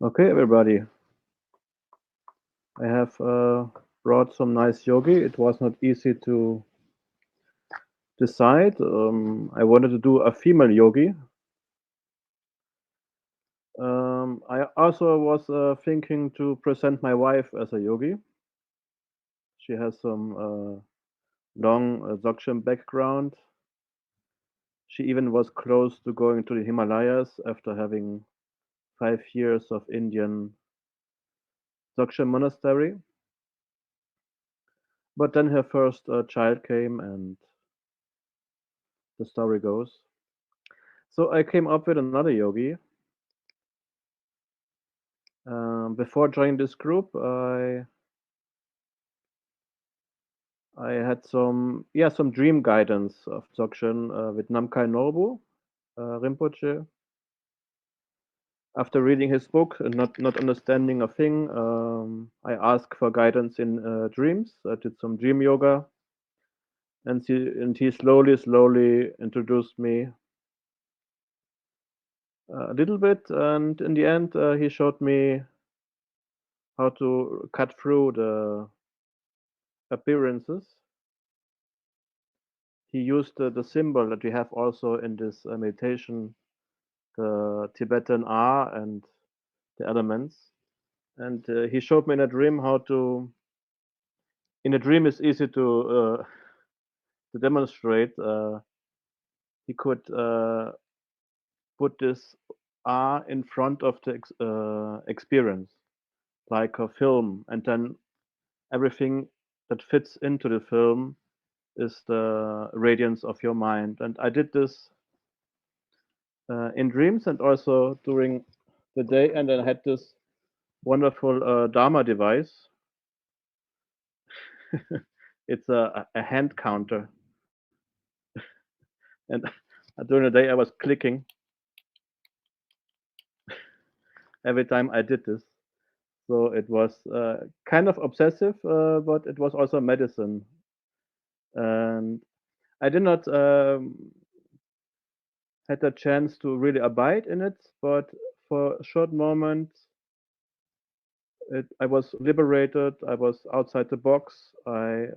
Okay, everybody. I have brought some nice yogi. It was not easy to decide. I wanted to do a female yogi. I also was thinking to present my wife as a yogi. She has some long dzogchen background. She even was close to going to the Himalayas after having 5 years of Indian dzogchen monastery. But then her first child came, and the story goes. So I came up with another yogi. Before joining this group, I had some dream guidance of dzogchen with Namkhai Norbu, Rinpoche. After reading his book and not understanding a thing, I asked for guidance in dreams. I did some dream yoga, and he slowly introduced me a little bit, and in the end, he showed me how to cut through the appearances. He used the symbol that we have also in this meditation, the Tibetan R and the elements. And he showed me in a dream how to. In a dream, it's easy to demonstrate. He could put this R in front of the experience, like a film, and then everything that fits into the film is the radiance of your mind. And I did this in dreams and also during the day, and then I had this wonderful Dharma device. It's a hand counter, and during the day I was clicking every time I did this. So it was kind of obsessive, but it was also medicine. And I did not had a chance to really abide in it, but for a short moment, I was liberated. I was outside the box. I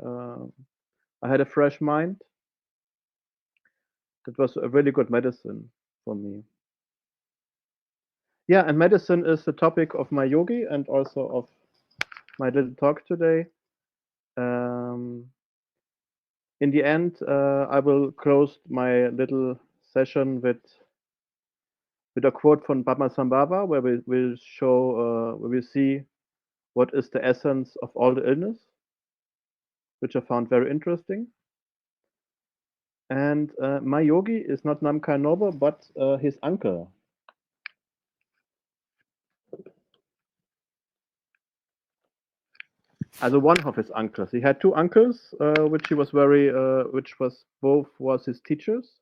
had a fresh mind. That was a really good medicine for me. Yeah, and medicine is the topic of my yogi and also of my little talk today. Um, in the end, I will close my little session with a quote from Padmasambhava, where we will show, where we see what is the essence of all the illness, which I found very interesting. And my yogi is not Namkhai Norbu, but his uncle. As one of his uncles. He had two uncles, which he was which was his teachers.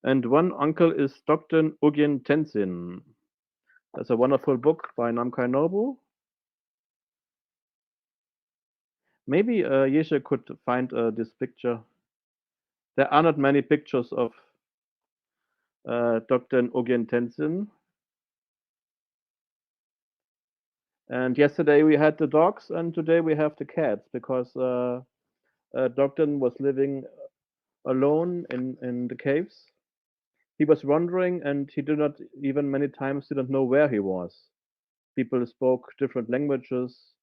And one uncle is Togden Ugyen Tendzin. That's a wonderful book by Namkhai Norbu. Maybe Yeshé could find this picture. There are not many pictures of Togden Ugyen Tendzin. And yesterday we had the dogs, and today we have the cats because Togden was living alone in the caves. He was wandering, and he did not even many times didn't know where he was. People spoke different languages.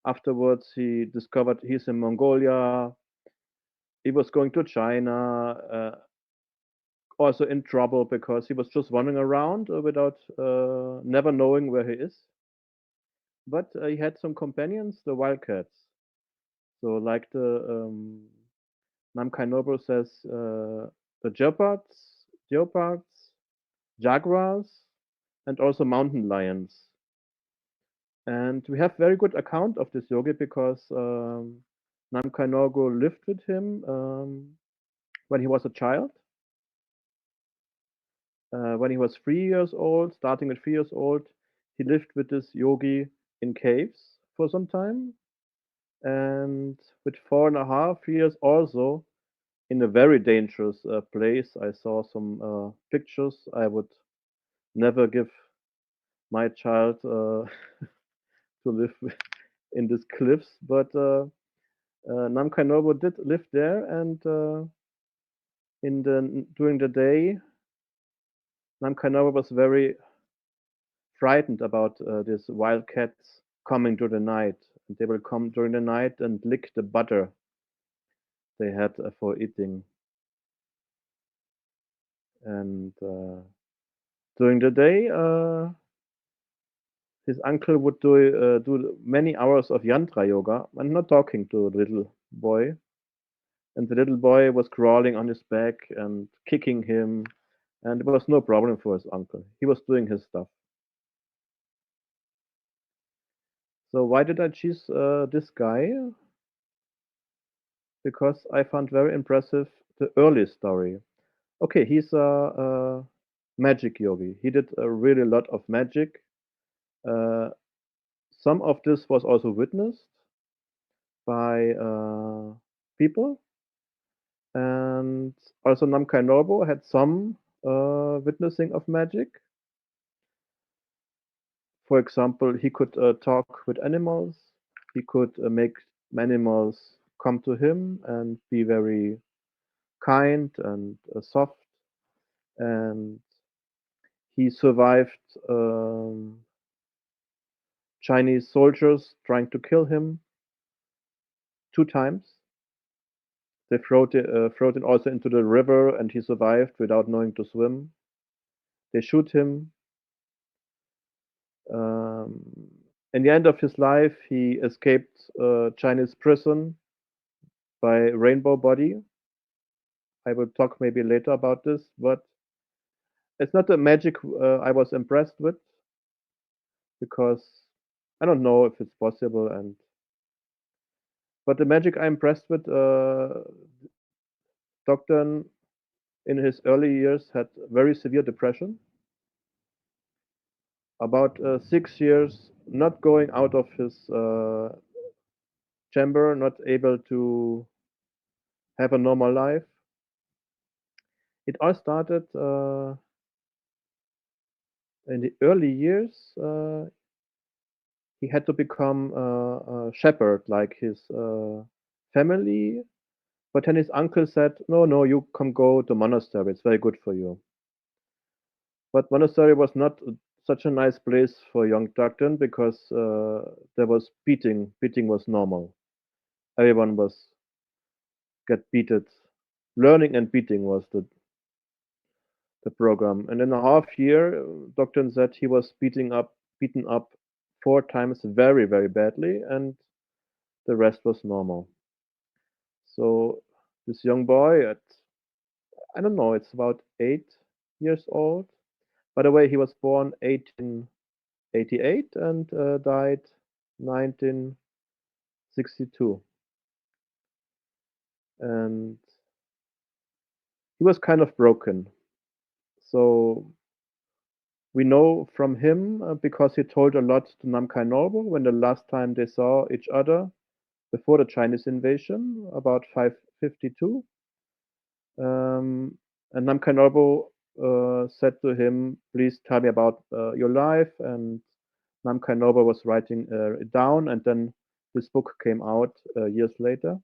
Afterwards, he discovered he's in Mongolia. He was going to China, also in trouble because he was just wandering around without never knowing where he is. But he had some companions, the wildcats. So, like the Namkhai Norbu says, the leopards, jaguars, and also mountain lions. And we have very good account of this yogi because Namkhai Norbu lived with him when he was a child. When he was 3 years old, starting at 3 years old, he lived with this yogi in caves for some time. And with 4.5 years also in a very dangerous place. I saw some pictures I would never give my child to live in these cliffs, but Namkhai Norbu did live there, and during the day, Namkhai Norbu was very frightened about these wild cats coming during the night. And they will come during the night and lick the butter they had for eating. And during the day, his uncle would do many hours of yantra yoga. I'm not talking to the little boy. And the little boy was crawling on his back and kicking him, and it was no problem for his uncle. He was doing his stuff. So why did I choose this guy? Because I found very impressive the early story. Okay, he's a magic yogi. He did a really lot of magic. Uh, some of this was also witnessed by people, and also Namkhai Norbu had some witnessing of magic. For example, he could talk with animals. He could make animals come to him and be very kind and soft. And he survived Chinese soldiers trying to kill him 2 times. They threw him also into the river, and he survived without knowing to swim. They shoot him. Um, in the end of his life, he escaped Chinese prison by rainbow body. I will talk maybe later about this, but it's not the magic I was impressed with, because I don't know if it's possible. And but the magic I'm impressed with, Togden in his early years had very severe depression. About 6 years, not going out of his chamber, not able to have a normal life. It all started in the early years. He had to become a shepherd like his family. But then his uncle said, "No, no, you can go to monastery. It's very good for you." But monastery was not such a nice place for young Tugden, because there was beating. Beating was normal. Everyone was get beaten. Learning and beating was the program. And in a half year, Tugden said he was beaten up 4 times very, very badly, and the rest was normal. So this young boy at, I don't know, it's about 8 years old. By the way, he was born 1888 and died 1962. And he was kind of broken. So we know from him, because he told a lot to Namkhai Norbu when the last time they saw each other before the Chinese invasion, about 552. And Namkhai Norbu said to him, "Please tell me about your life." And Namkhai Norbu was writing it down, and then this book came out years later.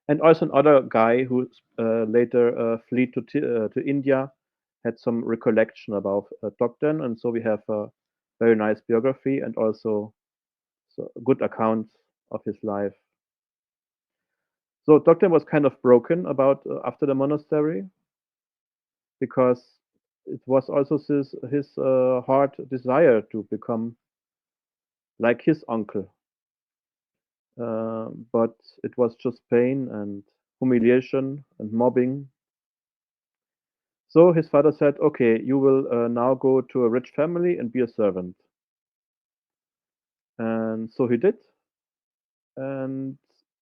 And also another guy who later fled to India had some recollection about Togden, and so we have a very nice biography and also a good account of his life. So Togden was kind of broken about after the monastery, because it was also his heart desire to become like his uncle. But it was just pain and humiliation and mobbing. So his father said, "Okay, you will now go to a rich family and be a servant." And so he did. And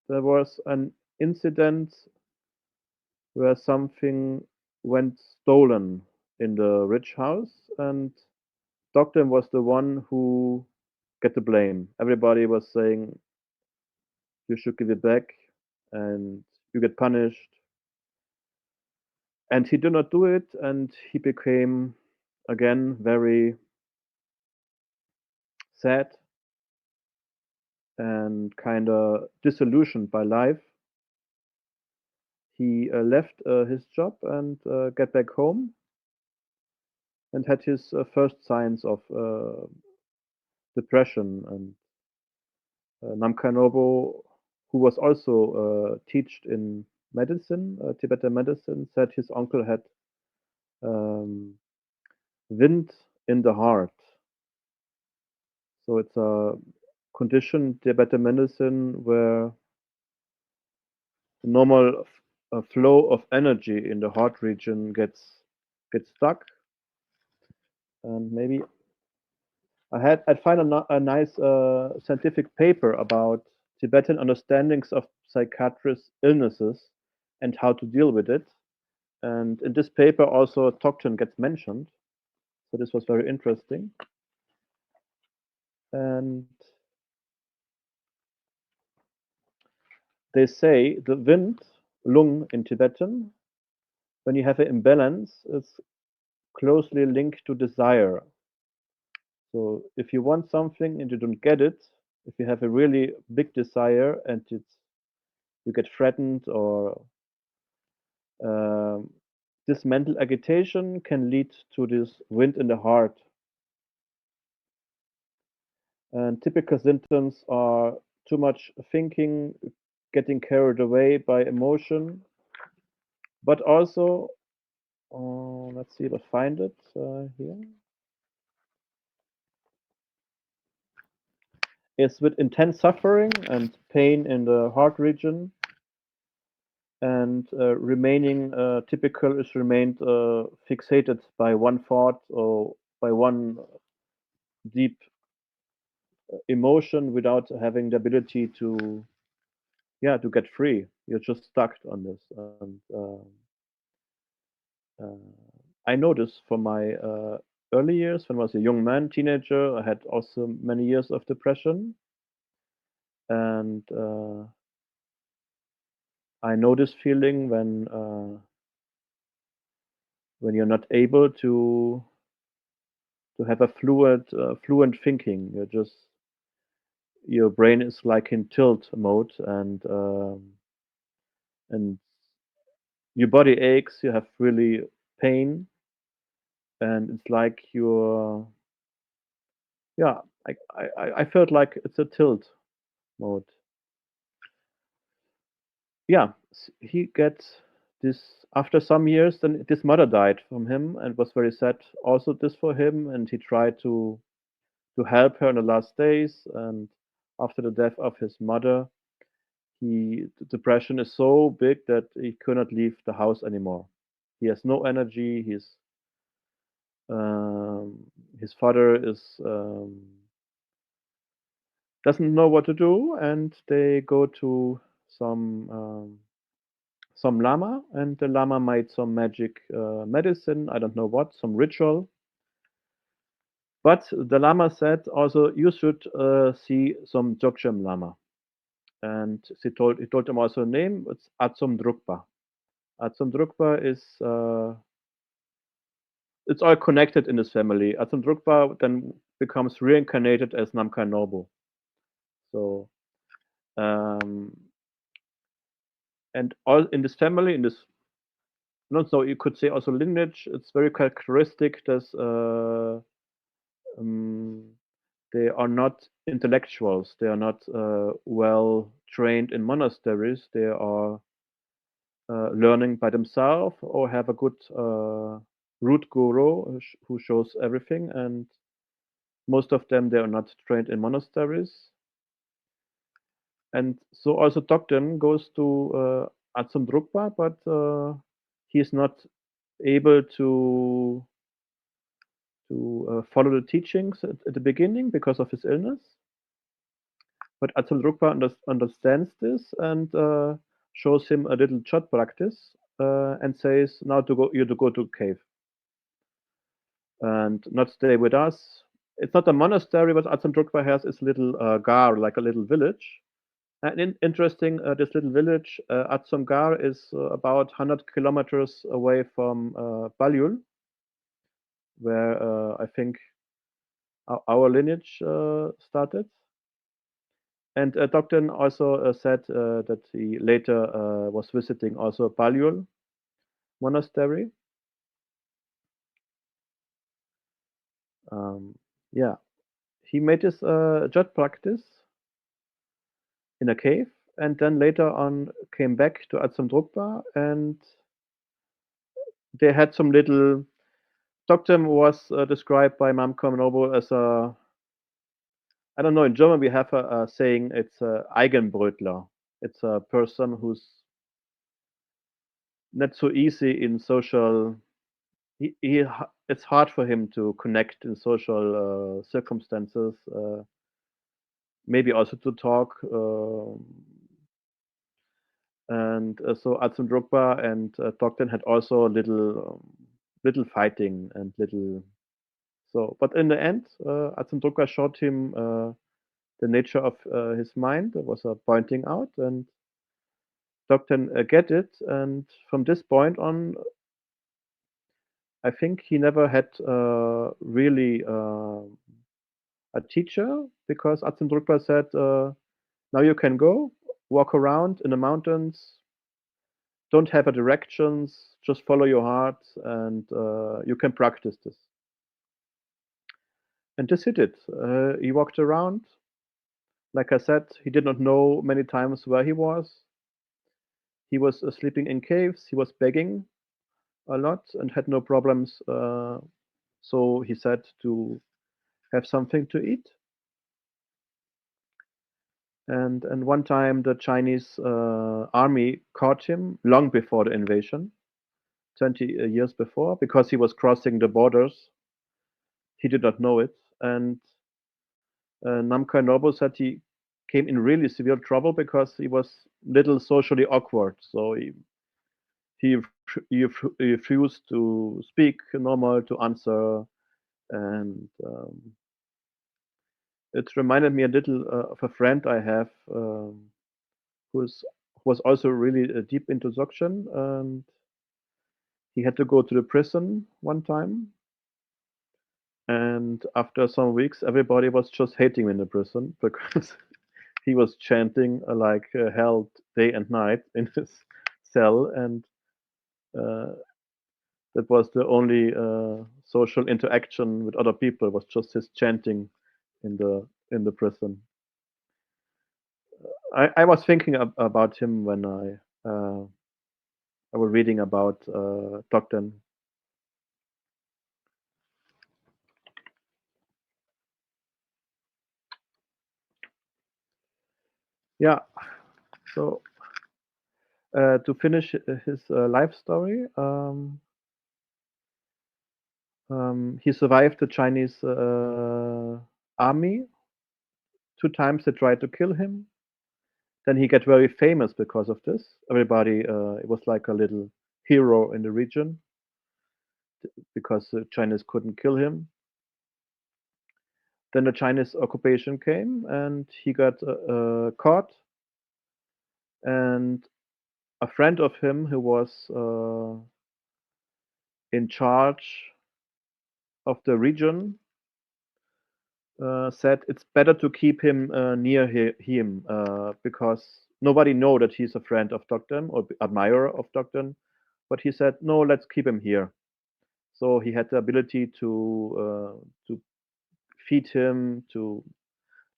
there was an incident where something went stolen in the rich house, and Togden was the one who get the blame. Everybody was saying, "You should give it back, and you get punished." And he did not do it, and he became again very sad and kind of disillusioned by life, he left his job and get back home and had his first signs of depression. And Namkhai Norbu, who was also taught in medicine, Tibetan medicine, said his uncle had um, wind in the heart. So it's a condition, Tibetan medicine, where the normal flow of energy in the heart region gets stuck. And maybe I'd find a nice scientific paper about Tibetan understandings of psychiatric illnesses and how to deal with it. And in this paper, also Togden gets mentioned. So this was very interesting. And they say the wind, lung in Tibetan, when you have an imbalance, is closely linked to desire. So if you want something and you don't get it, if you have a really big desire and you get threatened or this mental agitation can lead to this wind in the heart. And typical symptoms are too much thinking, getting carried away by emotion, but also, let's see if I find it here, is with intense suffering and pain in the heart region. And remaining typical is remained fixated by one thought or by one deep emotion without having the ability to get free. You're just stuck on this. And I noticed from my early years when I was a young man, teenager, I had also many years of depression. And I know this feeling when you're not able to have a fluent thinking. Your brain is like in tilt mode, and your body aches. You have really pain, and it's like you're yeah. I felt like it's a tilt mode. Yeah, he gets this after some years. Then his mother died from him, and was very sad. Also, this for him, and he tried to help her in the last days. And after the death of his mother, the depression is so big that he cannot leave the house anymore. He has no energy. His father is doesn't know what to do, and they go to some lama, and the lama made some magic medicine. I don't know what, some ritual. But the lama said also, you should see some dzogchen lama. And he told him also a name. It's Atsum Drukpa. Atsum Drukpa is it's all connected in this family. Atsum Drukpa then becomes reincarnated as Namkhai Norbu. So and all in this family, in this not so you could say also lineage, it's very characteristic that they are not intellectuals. They are not well trained in monasteries. They are learning by themselves or have a good root guru who shows everything. And most of them, they are not trained in monasteries. And so also Togden goes to Atsum Drukpa, but he is not able to follow the teachings at the beginning because of his illness. But Atul Drukpa understands this and shows him a little chot practice and says, "Now you to go to cave and not stay with us." It's not a monastery, but Atul Drukpa has his little gar, like a little village. And interesting, this little village, Atsum Gar, is about 100 kilometers away from Balyul, where I think our lineage started. And Togden also said that he later was visiting also Palyul monastery. Yeah, he made his jat practice in a cave, and then later on came back to Atsum Drukpa, and they had some little. Togden was described by Namkhai Norbu as a, I don't know, in German we have a saying, it's a Eigenbrötler. It's a person who's not so easy in social. It's hard for him to connect in social circumstances. Maybe also to talk. And so Atsum Drukpa and Togden had also little fighting and little. So, but in the end, Atsum Drukpa showed him the nature of his mind. There was a pointing out, and Togden get it. And from this point on, I think he never had really a teacher, because Atsum Drukpa said, now you can go, walk around in the mountains, don't have a directions, just follow your heart, and you can practice this. And this he did. He walked around. Like I said, he did not know many times where he was. He was sleeping in caves. He was begging a lot and had no problems. So he said to have something to eat. And one time the Chinese army caught him long before the invasion, 20 years before, because he was crossing the borders. He did not know it. And Namkhai Norbu said he came in really severe trouble because he was little socially awkward. So he refused to speak normal, to answer. And it reminded me a little of a friend I have who was also really deep into dzogchen, and he had to go to the prison one time. And after some weeks, everybody was just hating him in the prison because he was chanting like hell day and night in his cell, and uh, that was the only social interaction with other people, was just his chanting in the prison. I was thinking about him when I was reading about Togden. Yeah. So to finish his life story, he survived the Chinese army. 2 times they tried to kill him. Then he got very famous because of this. Everybody, it was like a little hero in the region because the Chinese couldn't kill him. Then the Chinese occupation came, and he got caught. And a friend of him who was in charge of the region said it's better to keep him near him because nobody know that he's a friend of Togden or admirer of Togden. But he said, no, let's keep him here. So he had the ability to feed him, to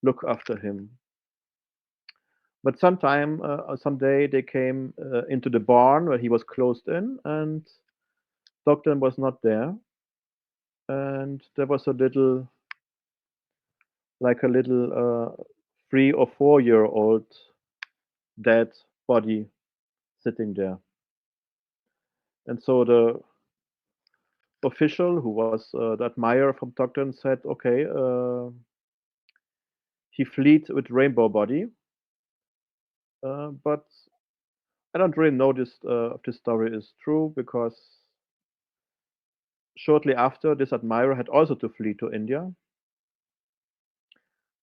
look after him. But someday they came into the barn where he was closed in, and Togden was not there. And there was a little 3 or 4 year old dead body sitting there. And so the official, who was the admirer from Togden, said, okay, he fled with rainbow body. But I don't really know if this story is true, because shortly after, this admirer had also to flee to India.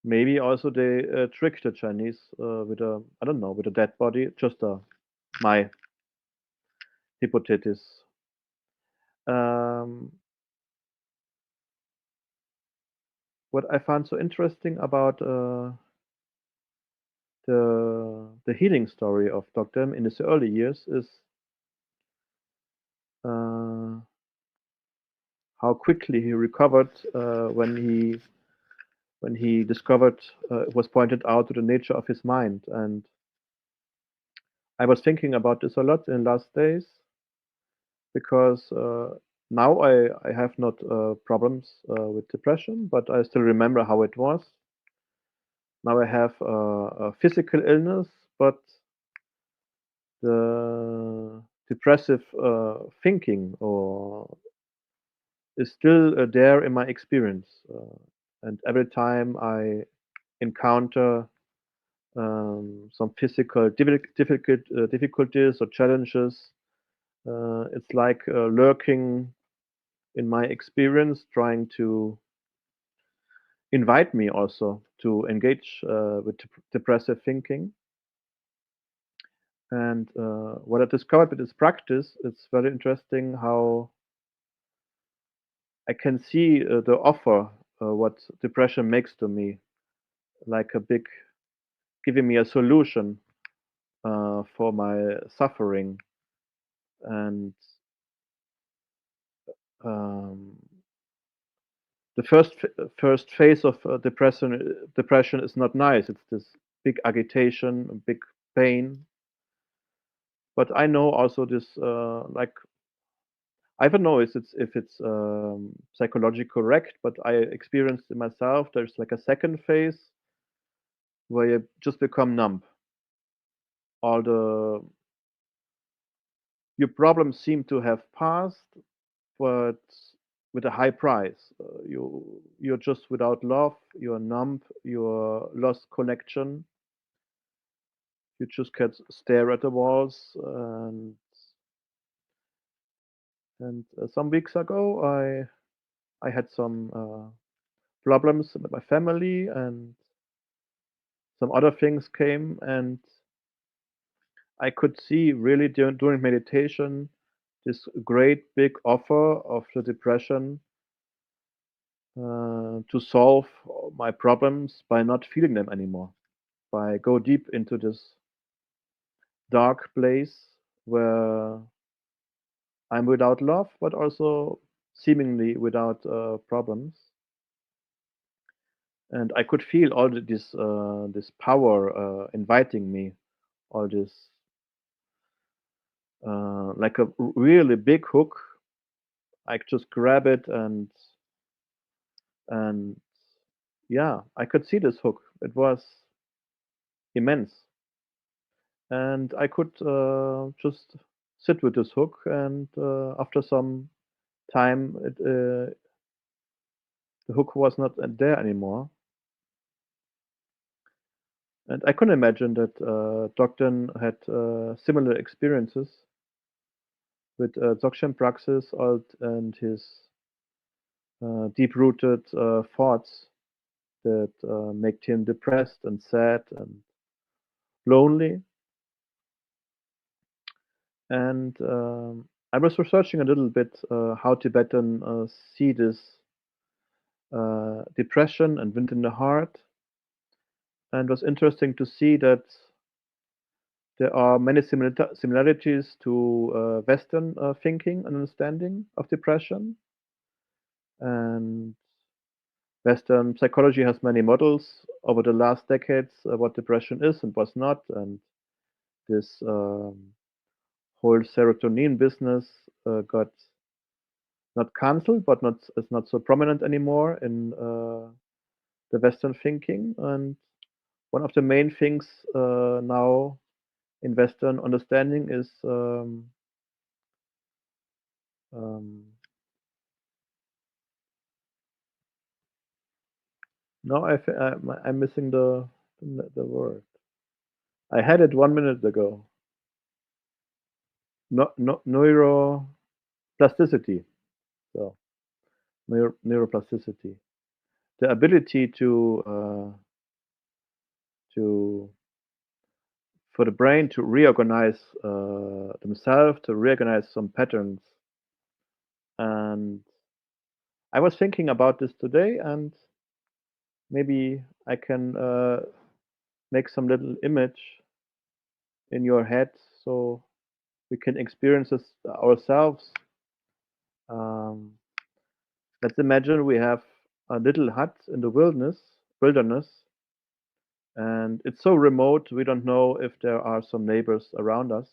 Maybe also they tricked the Chinese with I don't know, with a dead body. Just my hypothesis. Um, what I found so interesting about the healing story of Dr. in his early years is uh, how quickly he recovered when he discovered it was pointed out to the nature of his mind. And I was thinking about this a lot in last days because now I have not problems with depression, but I still remember how it was. Now I have a physical illness, but the depressive thinking or is still there in my experience. And every time I encounter some physical difficulties or challenges, it's like lurking in my experience, trying to invite me also to engage with depressive thinking. And what I discovered with this practice, it's very interesting how I can see the offer what depression makes to me, like a big giving me a solution for my suffering. And um, the first phase of depression is not nice. It's this big agitation, a big pain. But I know also this like I don't know if it's psychologically correct, but I experienced it myself. There's like a second phase where you just become numb. All the your problems seem to have passed, but with a high price. You're just without love. You're numb. You're lost connection. You just can stare at the walls. And some weeks ago, I had some problems with my family, and some other things came, and I could see really during meditation this great big offer of the depression to solve my problems by not feeling them anymore, by go deep into this dark place where I'm without love, but also seemingly without problems. And I could feel all this power inviting me, all this like a really big hook. I just grab it and yeah, I could see this hook. It was immense, and I could just sit with this hook. And after some time, the hook was not there anymore. And I can imagine that Togden had similar experiences with dzogchen praxis and his deep-rooted thoughts that make him depressed and sad and lonely. And I was researching a little bit how Tibetan see this depression and wind in the heart, and it was interesting to see that there are many similarities to Western thinking and understanding of depression. And Western psychology has many models over the last decades what depression is and was not, and this whole serotonin business got not cancelled, but not is not so prominent anymore in the Western thinking. And one of the main things now in Western understanding is um, no, I'm missing the word. I had it 1 minute ago. No, neuroplasticity. So neuroplasticity, the ability to for the brain to reorganize themselves, to reorganize some patterns. And I was thinking about this today, and Maybe I can make some little image in your head so we can experience this ourselves. Um, let's imagine we have a little hut in the wilderness, and it's so remote we don't know if there are some neighbors around us.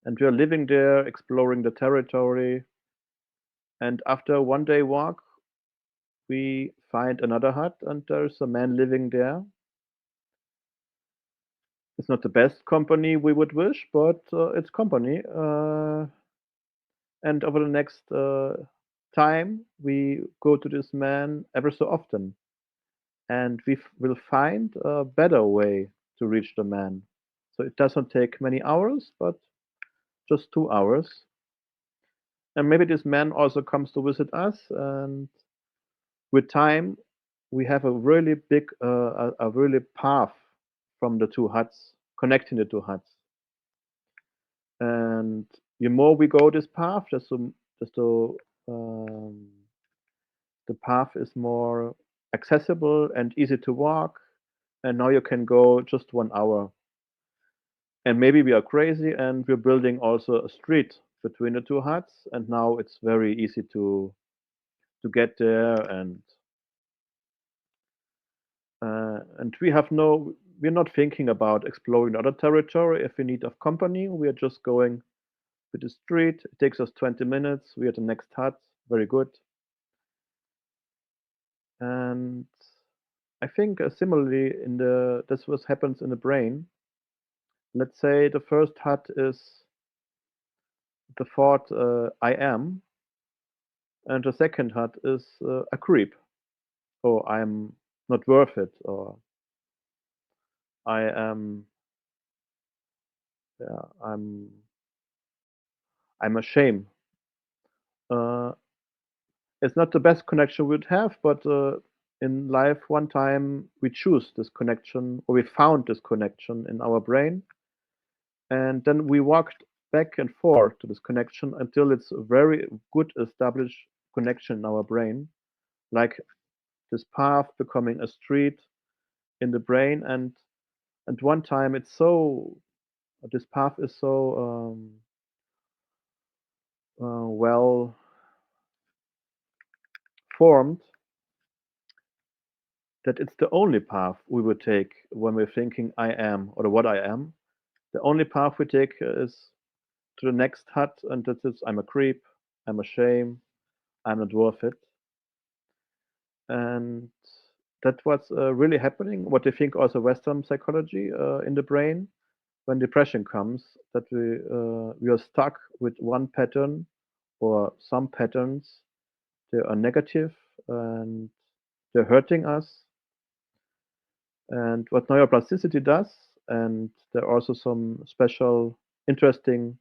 And we are living there, exploring the territory. And after one day walk, we find another hut, and there's a man living there. It's not the best company we would wish, but it's company. And over the next time, we go to this man ever so often, and will find a better way to reach the man. So it doesn't take many hours, but just 2 hours. And maybe this man also comes to visit us, and with time, we have a really big, a really path from the two huts, connecting the two huts. And the more we go this path, desto um, the path is more accessible and easy to walk. And now you can go just 1 hour. And maybe we are crazy, and we're building also a street between the two huts. And now it's very easy to get there, and we're not thinking about exploring other territory if we need of company. We are just going to the street. It takes us 20 minutes. We are at the next hut. Very good. And I think similarly this was happens in the brain. Let's say the first hut is the thought I am, and the second hut is a creep, or I'm not worth it, or I am, yeah, I'm ashamed. Uh, it's not the best connection we'd have, but in life, one time we choose this connection, or we found this connection in our brain, and then we walked back and forth to this connection until it's a very good established connection in our brain, like this path becoming a street in the brain, and one time it's so this path is so well formed that it's the only path we would take when we're thinking I am or what I am. The only path we take is to the next hut, and that is I'm a creep, I'm ashamed, I'm not worth it. And that was really happening. What they think also Western psychology in the brain when depression comes, that we are stuck with one pattern or some patterns. They are negative and they're hurting us. And what neuroplasticity does, and there are also some special interesting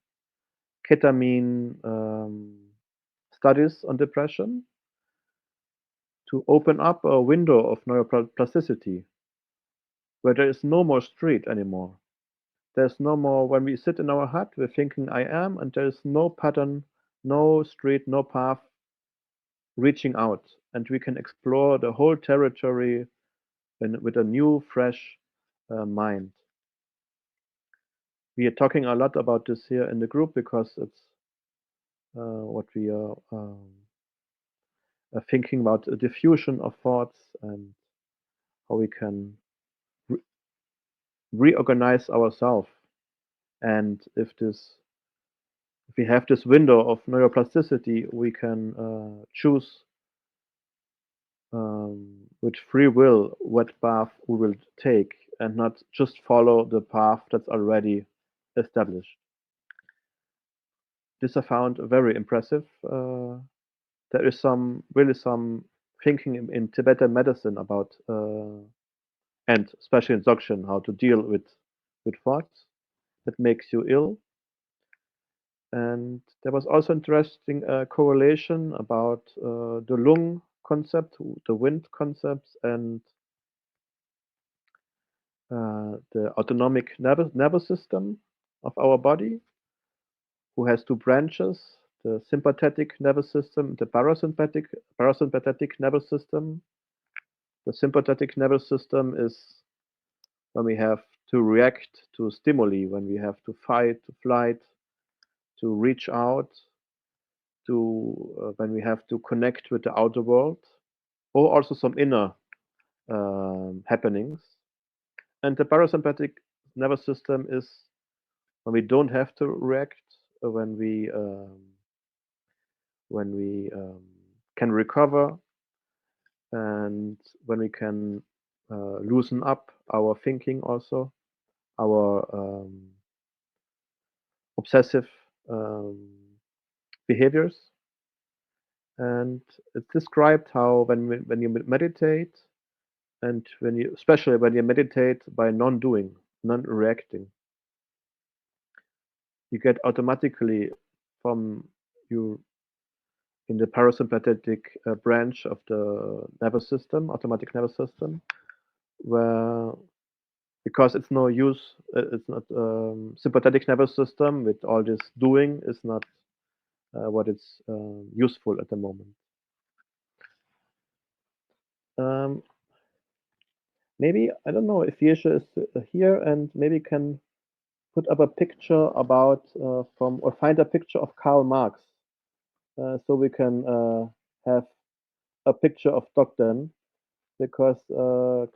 ketamine studies on depression to open up a window of neuroplasticity where there is no more street anymore. There's no more, when we sit in our hut, we're thinking I am, and there's no pattern, no street, no path reaching out. And we can explore the whole territory with a new, fresh mind. We are talking a lot about this here in the group because it's what we are thinking about a diffusion of thoughts and how we can re- reorganize ourselves. And if we have this window of neuroplasticity, we can choose with free will what path we will take and not just follow the path that's already established. This I found very impressive. There is some thinking in Tibetan medicine about and especially in dzogchen how to deal with thoughts that makes you ill. And there was also interesting correlation about the lung concept, the wind concepts, and the autonomic nervous system of our body, who has two branches: the sympathetic nervous system, the parasympathetic nervous system. The sympathetic nervous system is when we have to react to stimuli, when we have to fight, to flight, to reach out, to when we have to connect with the outer world, or also some inner happenings. And the parasympathetic nervous system is when we don't have to react, when we can recover, and when we can loosen up our thinking, also our obsessive um, behaviors. And it's described how when you meditate, and when you, especially when you meditate by non-doing, non-reacting, you get automatically from you in the parasympathetic branch of the nervous system, automatic nervous system, where because it's no use, it's not sympathetic nervous system with all this doing is not what is useful at the moment. Um, Maybe I don't know if Yeshé is here, and maybe can put up a picture about from or find a picture of Karl Marx, so we can have a picture of Togden, because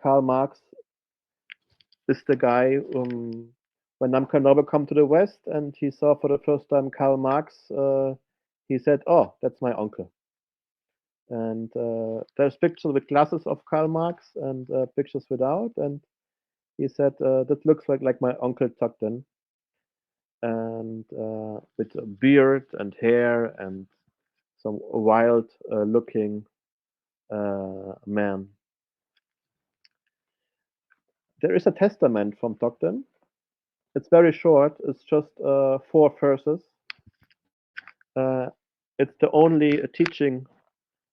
Karl Marx is the guy when Namkhai Norbu come to the West and he saw for the first time Karl Marx, he said, "Oh, that's my uncle." And there's pictures with glasses of Karl Marx and pictures without, and he said, "That looks like my uncle Togden." And with a beard and hair and some wild looking man. There is a testament from Togden. It's very short. It's just 4 verses. Uh, it's the only teaching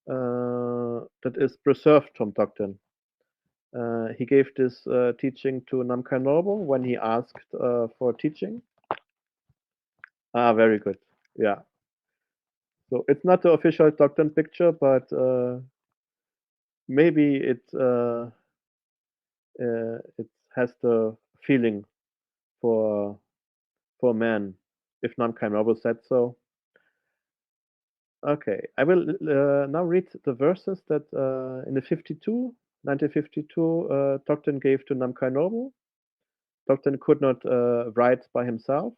that is preserved from Togden. He gave this teaching to Namkhai Norbu when he asked for teaching. Ah, very good. Yeah. So it's not the official Togden picture, but maybe it has the feeling for man, if Namkhai Norbu said so. Okay, I will now read the verses that in the 1952, Togden gave to Namkhai Norbu. Togden could not write by himself,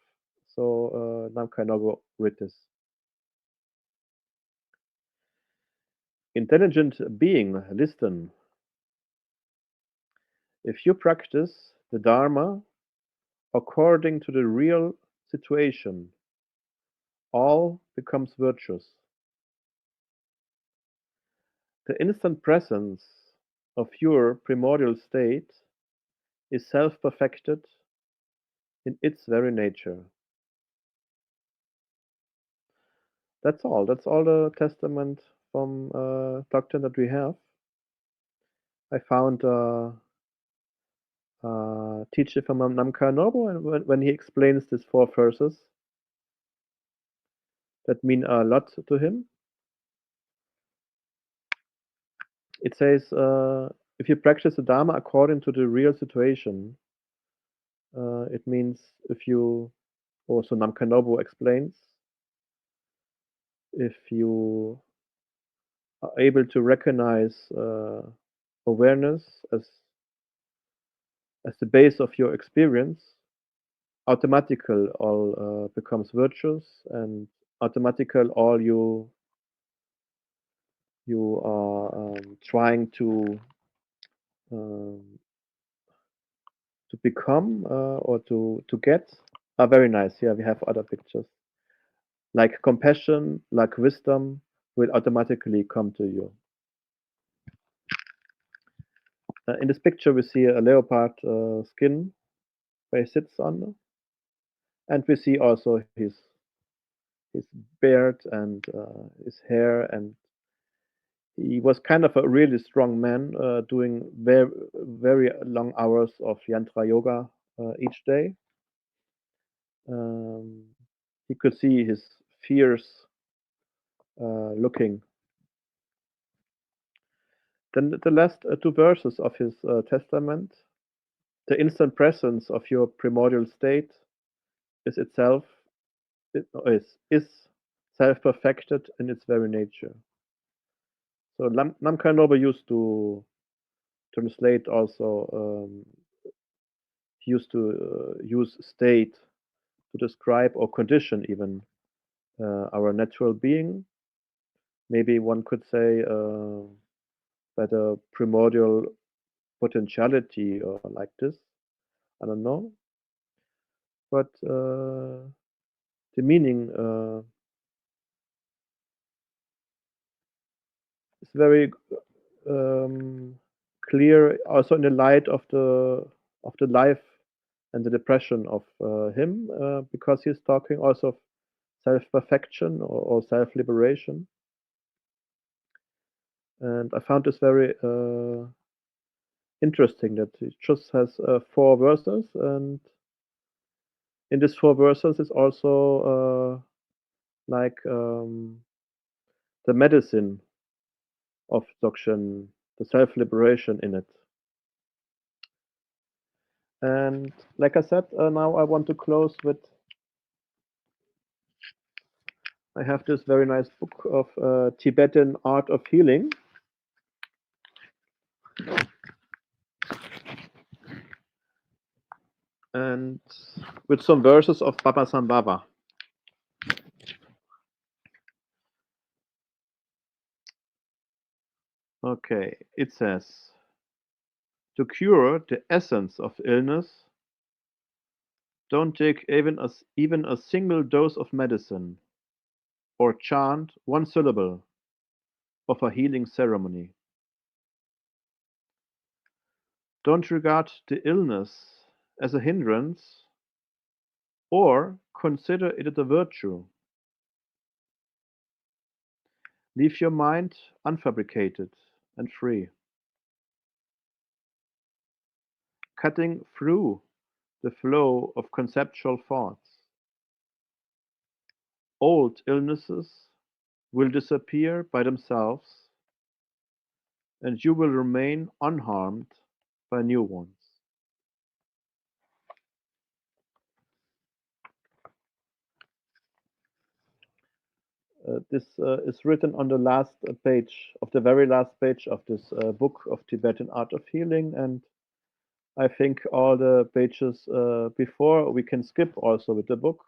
so Namkhai Norbu read this. Intelligent being, listen. If you practice the Dharma according to the real situation, all becomes virtuous. The instant presence of your primordial state is self-perfected in its very nature. That's all. That's all the testament from Togden that we have. I found teacher from Namkhai Norbu, and when he explains these 4 verses that mean a lot to him, it says, if you practice the Dharma according to the real situation, it means if you, also Namkhai Norbu explains, if you are able to recognize awareness as the base of your experience, automatical all becomes virtuous, and automatical all you are trying um, to become or to get are very nice. Here we have other pictures like compassion, like wisdom will automatically come to you. In this picture, we see a leopard skin where he sits on, and we see also his beard and his hair, and he was kind of a really strong man, doing very long hours of yantra yoga each day. Um, he could see his fierce looking. Then the last two verses of his testament: the instant presence of your primordial state is itself is self-perfected in its very nature. So Namkhai Norbu used to translate also. He used to use state to describe or condition even our natural being. Maybe one could say that a primordial potentiality or like this. I don't know, but the meaning is very clear, also in the light of the life and the depression of him, because he's talking also of self-perfection or self-liberation. And I found this very interesting that it just has 4 verses, and in these 4 verses is also like the medicine of dzogchen, the self-liberation in it. And like I said, now I want to close with, I have this very nice book of Tibetan Art of Healing. And with some verses of Baba Sambhava. Okay, it says, to cure the essence of illness, don't take even a single dose of medicine or chant one syllable of a healing ceremony. Don't regard the illness as a hindrance or consider it a virtue. Leave your mind unfabricated and free, cutting through the flow of conceptual thoughts. Old illnesses will disappear by themselves, and you will remain unharmed by new ones. This is written on the last page, of the very last page of this book of Tibetan Art of Healing, and I think all the pages before we can skip also with the book.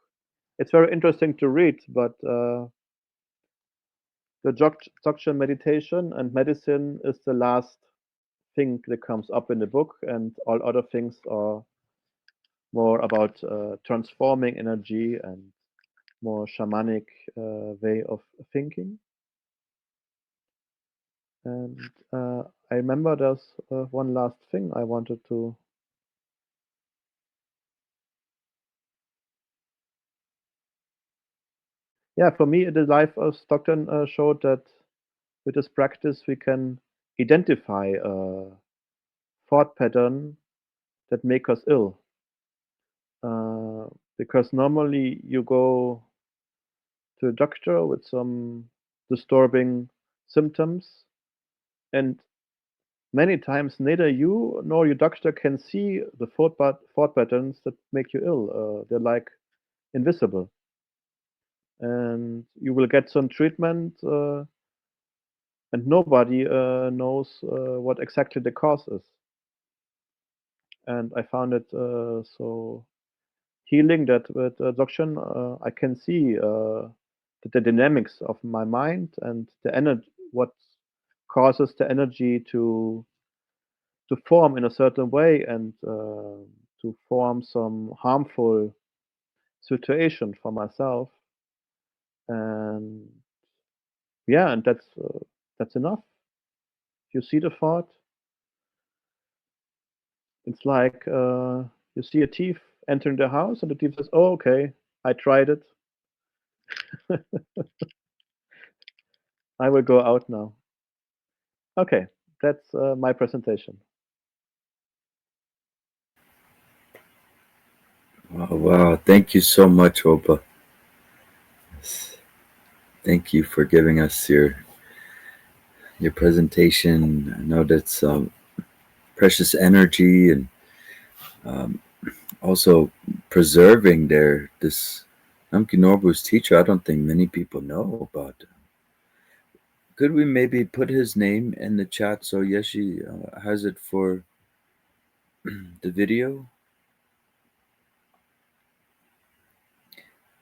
It's very interesting to read, but the dzogchen meditation and medicine is the last thing that comes up in the book, and all other things are more about transforming energy and more shamanic way of thinking. And I remember there's one last thing I wanted to. Yeah, for me, the life of Stockton showed that with this practice we can identify a thought pattern that make us ill. Because normally you go to a doctor with some disturbing symptoms, and many times neither you nor your doctor can see the thought patterns that make you ill. They're like invisible, and you will get some treatment, and nobody knows what exactly the cause is. And I found it so healing that with dzogchen I can see the dynamics of my mind and the energy, what causes the energy to form in a certain way and to form some harmful situation for myself. And yeah, and that's enough. You see the thought. It's like you see a thief entering the house, and the thief says, "Oh, okay, I tried it. I will go out now." Okay, that's my presentation. Oh, wow. Thank you so much, Rolpa. Thank you for giving us your your presentation. I know that's precious energy, and um, also preserving this Namkhai Norbu's teacher. I don't think many people know about. Could we maybe put his name in the chat so Yeshé has it for the video?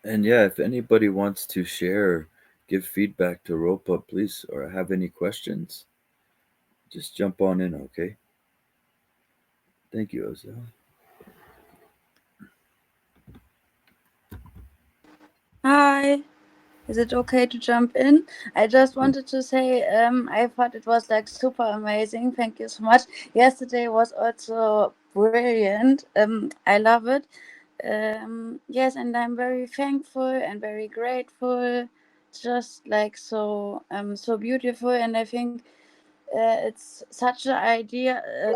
And yeah, if anybody wants to share, give feedback to Rolpa, please, or have any questions, just jump on in, okay? Thank you, Ozel. Hi, is it okay to jump in? I just wanted to say I thought it was like super amazing. Thank you so much. Yesterday was also brilliant. I love it. Yes, and I'm very thankful and very grateful. Just like so beautiful, and I think it's such a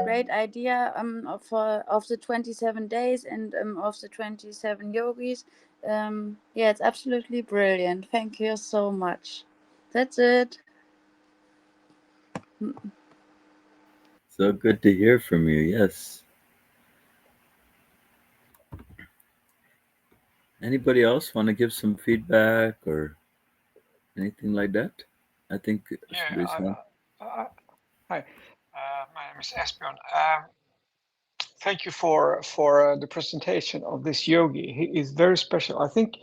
great idea of the 27 days and of the 27 yogis. Yeah, it's absolutely brilliant. Thank you so much. That's it. So good to hear from you. Yes. Anybody else want to give some feedback or anything like that? I think Yeah, somebody's hand. hi. My name is Esbjörn. Thank you for the presentation of this yogi. He is very special. I think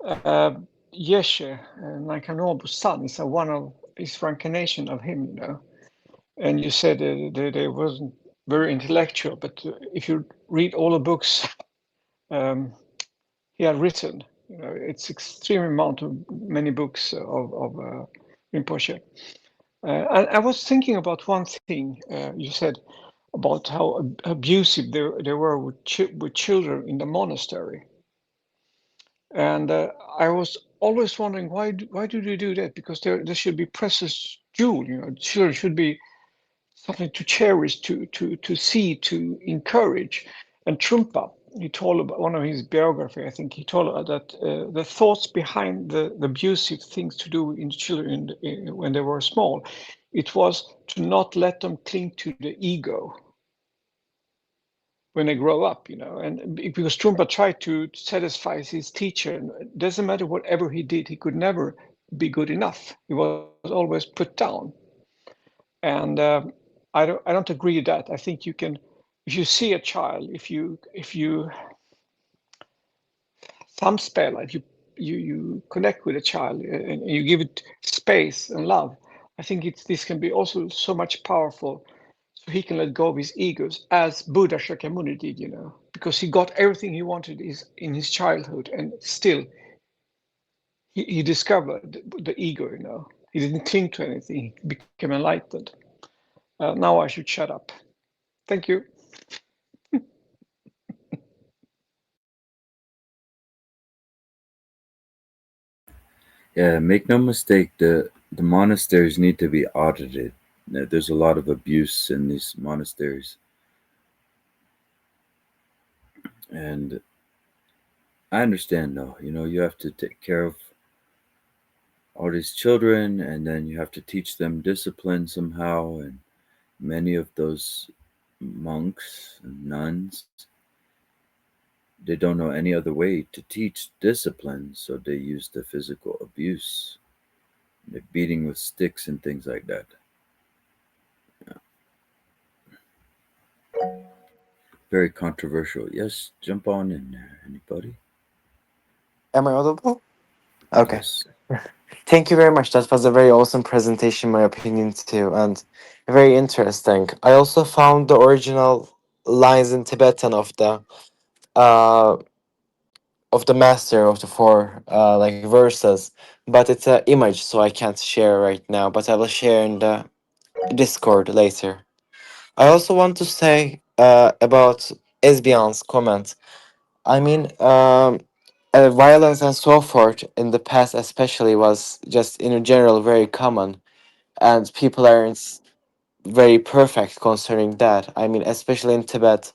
Yeshé, Namkhai Norbu's son, is one of his reincarnation of him. You know, and you said that they wasn't very intellectual, but if you read all the books he had written, you know, it's extreme amount of many books of Rinpoche. I was thinking about one thing you said about how abusive they were with children in the monastery, and I was always wondering why do they do that? Because there should be precious jewel, you know, children should be something to cherish, to see, to encourage. And Trumpa, he told about one of his biography. I think he told that the thoughts behind the abusive things to do in children when they were small, it was to not let them cling to the ego when they grow up, you know. And because Trumpa tried to satisfy his teacher, and it doesn't matter whatever he did, he could never be good enough. He was always put down. And I don't agree with that. I think you can, if you see a child, if you thumb spell, if you connect with a child and you give it space and love, I think this can be also so much powerful. So he can let go of his egos, as Buddha Shakyamuni did, you know, because he got everything he wanted is in his childhood, and still he discovered the ego, you know. He didn't cling to anything. He became enlightened. Now I should shut up. Thank you. Yeah, make no mistake, the monasteries need to be audited. There's a lot of abuse in these monasteries, and I understand though. You know, you have to take care of all these children, and then you have to teach them discipline somehow. And many of those monks and nuns, they don't know any other way to teach discipline, so they use the physical abuse, the beating with sticks and things like that. Yeah, very controversial. Yes, jump on in there, anybody? Am I audible? Okay. Yes. Thank you very much. That was a very awesome presentation, in my opinion, too, and very interesting. I also found the original lines in Tibetan uh of the master of the four like verses, but it's an image, so I can't share right now. But I will share in the Discord later. I also want to say about Esbjörn's comment. I mean, violence and so forth in the past, especially, was just in general very common, and people aren't very perfect concerning that. I mean, especially in Tibet,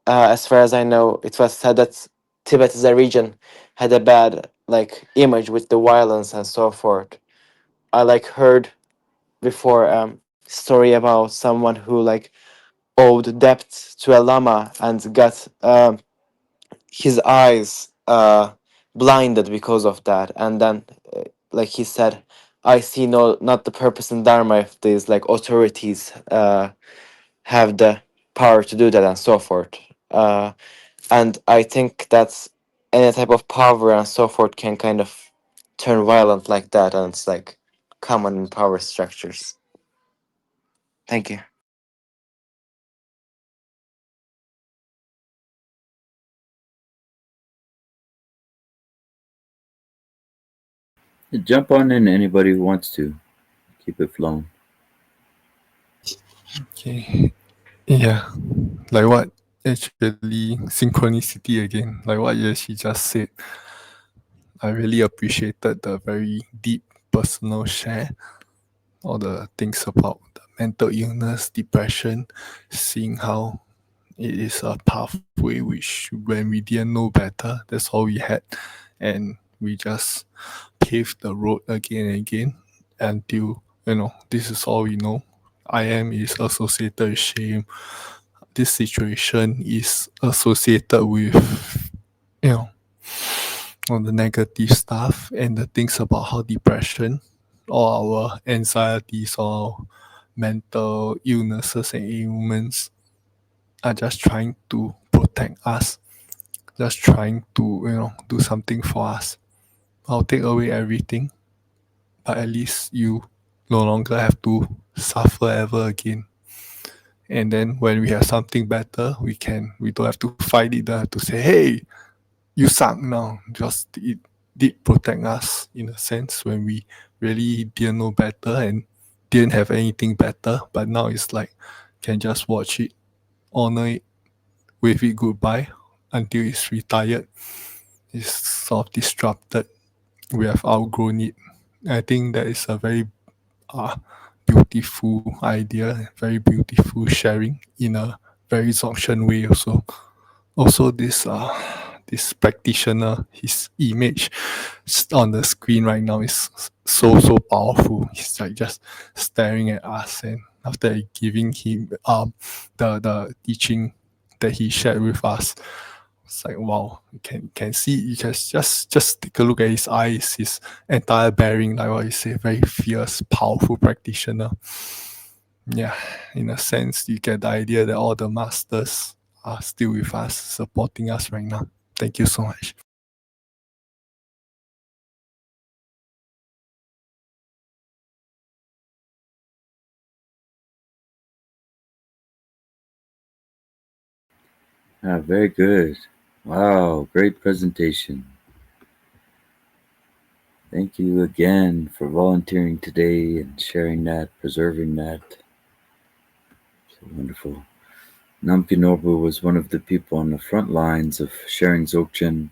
as far as I know, it was said that Tibet as a region had a bad like image with the violence and so forth. I like heard before story about someone who like owed debt to a lama and got his eyes blinded because of that, and then like he said, I see no not the purpose and dharma if these like authorities have the power to do that and so forth. And I think that's any type of power and so forth can kind of turn violent like that, and it's like common in power structures. Thank you. Jump on in, anybody who wants to. Keep it flowing. Okay. Yeah. Like what actually synchronicity again, like what Yeshé just said. I really appreciated the very deep personal share, all the things about the mental illness, depression, seeing how it is a pathway which when we didn't know better, that's all we had. And we just paved the road again and again until, this is all we know. I am is associated with shame. This situation is associated with, you know, all the negative stuff and the things about how depression, all our anxieties, all mental illnesses and ailments are just trying to protect us, just trying to, do something for us. I'll take away everything, but at least you no longer have to suffer ever again. And then when we have something better, we don't have to fight it, don't have to say, hey, you suck now. Just it did protect us in a sense when we really didn't know better and didn't have anything better. But now it's like can just watch it, honor it, wave it goodbye until it's retired. It's sort of disrupted. We have outgrown it. I think that is a very beautiful idea, very beautiful sharing in a very dzogchen way also. Also this practitioner, his image on the screen right now is so powerful. He's like just staring at us, and after giving him the teaching that he shared with us, it's like wow, you can see, you can just take a look at his eyes, his entire bearing, like what you say, very fierce, powerful practitioner. Yeah, in a sense, you get the idea that all the masters are still with us, supporting us right now. Thank you so much. Very good. Wow, great presentation. Thank you again for volunteering today and sharing that, preserving that. So wonderful. Namkhai Norbu was one of the people on the front lines of sharing dzogchen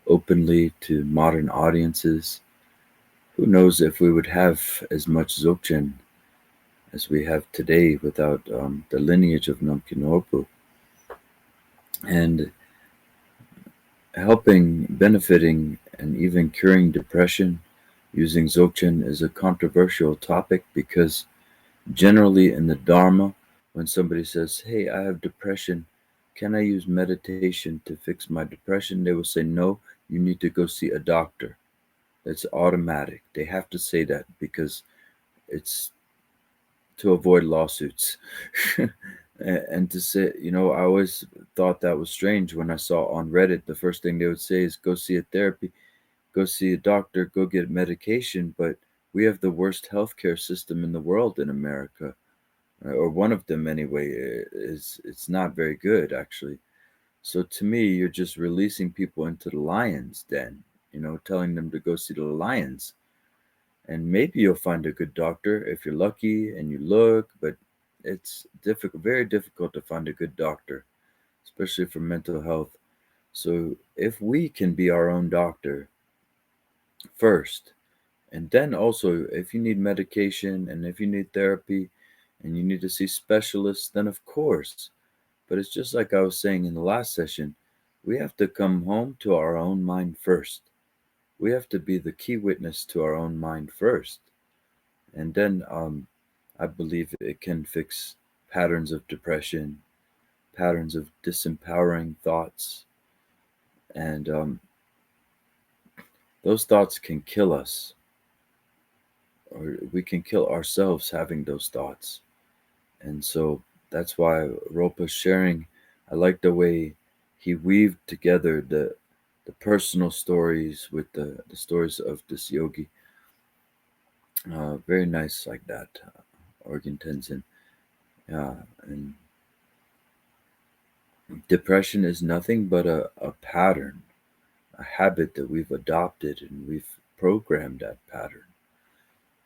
openly to modern audiences. Who knows if we would have as much dzogchen as we have today without the lineage of Namkhai Norbu. And helping, benefiting, and even curing depression using dzogchen is a controversial topic because generally in the Dharma, when somebody says, hey, I have depression, can I use meditation to fix my depression? They will say, no, you need to go see a doctor. It's automatic. They have to say that because it's to avoid lawsuits. And to say, I always thought that was strange when I saw on Reddit, the first thing they would say is go see a therapy, go see a doctor, go get medication. But we have the worst healthcare system in the world in America, or one of them anyway. It's not very good, actually. So to me, you're just releasing people into the lion's den, telling them to go see the lions. And maybe you'll find a good doctor if you're lucky and you look, but it's difficult, very difficult to find a good doctor, especially for mental health. So if we can be our own doctor first, and then also if you need medication and if you need therapy and you need to see specialists, then of course. But it's just like I was saying in the last session, we have to come home to our own mind first. We have to be the key witness to our own mind first. And then I believe it can fix patterns of depression, patterns of disempowering thoughts, and those thoughts can kill us, or we can kill ourselves having those thoughts. And so that's why Rolpa's sharing, I like the way he weaved together the personal stories with the stories of this yogi. Very nice like that, Ugyen Tendzin. And depression is nothing but a pattern, a habit that we've adopted, and we've programmed that pattern.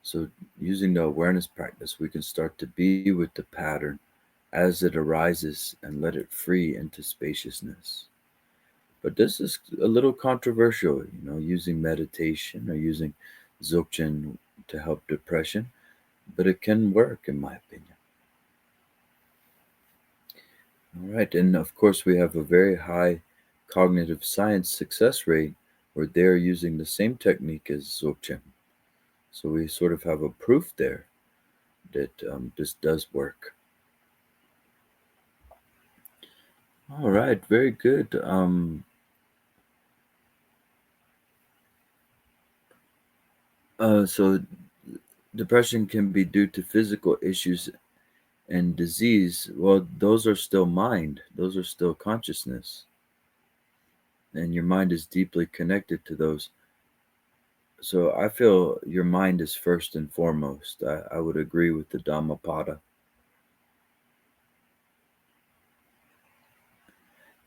So using the awareness practice, we can start to be with the pattern as it arises and let it free into spaciousness. But this is a little controversial, using meditation or using dzogchen to help depression, but it can work in my opinion. All right, and of course we have a very high cognitive science success rate where they're using the same technique as dzogchen. So we sort of have a proof there that this does work. All right, very good. So depression can be due to physical issues and disease. Well, those are still mind, those are still consciousness. And your mind is deeply connected to those. So I feel your mind is first and foremost. I would agree with the Dhammapada.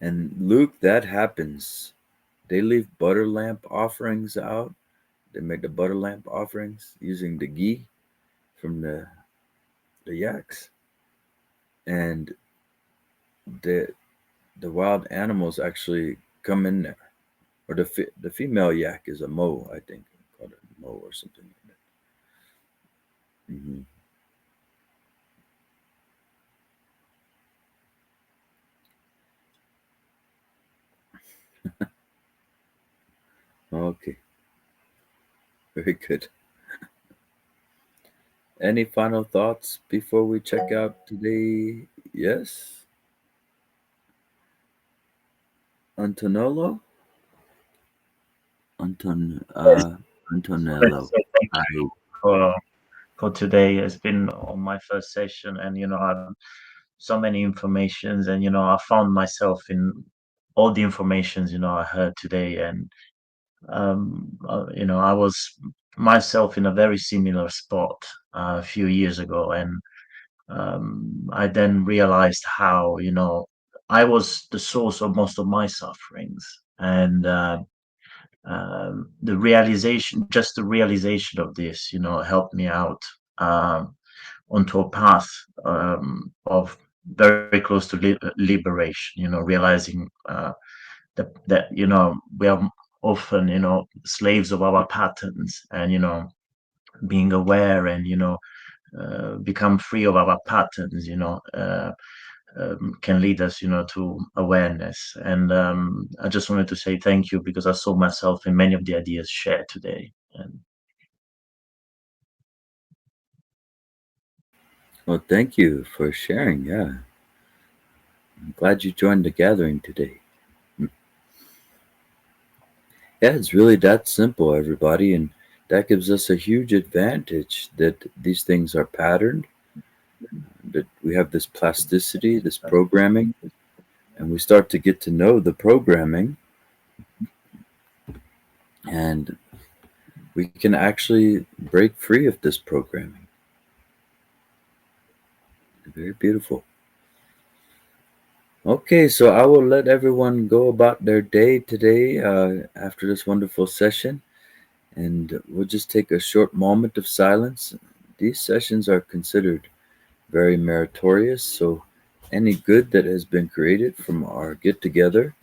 And Luke, that happens. They leave butter lamp offerings out. They make the butter lamp offerings using the ghee from the yaks. And the wild animals actually come in there. Or the female yak is a mo, I think. Called it mo or something like that. Mm-hmm. Okay. Very good. Any final thoughts before we check out today? Yes? Antonello? Yes, Antonello. thank you for today. It's been on my first session, and I've so many informations, and I found myself in all the informations I heard today, and I was myself in a very similar spot a few years ago, and I then realized how I was the source of most of my sufferings, and just the realization of this, helped me out onto a path of very close to liberation. Realizing that we are often slaves of our patterns, and being aware and become free of our patterns. Can lead us, to awareness. And I just wanted to say thank you because I saw myself in many of the ideas shared today. And Well, thank you for sharing. Yeah. I'm glad you joined the gathering today. Yeah, it's really that simple, everybody. And that gives us a huge advantage that these things are patterned, that we have this plasticity, this programming, and we start to get to know the programming, and we can actually break free of this programming. Very beautiful. Okay, so I will let everyone go about their day today after this wonderful session, and we'll just take a short moment of silence. These sessions are considered very meritorious, so any good that has been created from our get together,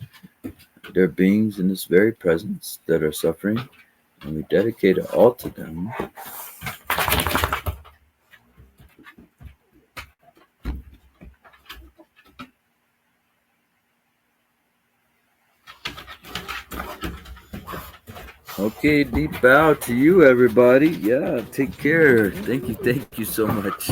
there are beings in this very presence that are suffering, and we dedicate it all to them. Okay, deep bow to you, everybody. Yeah, take care. Thank you so much.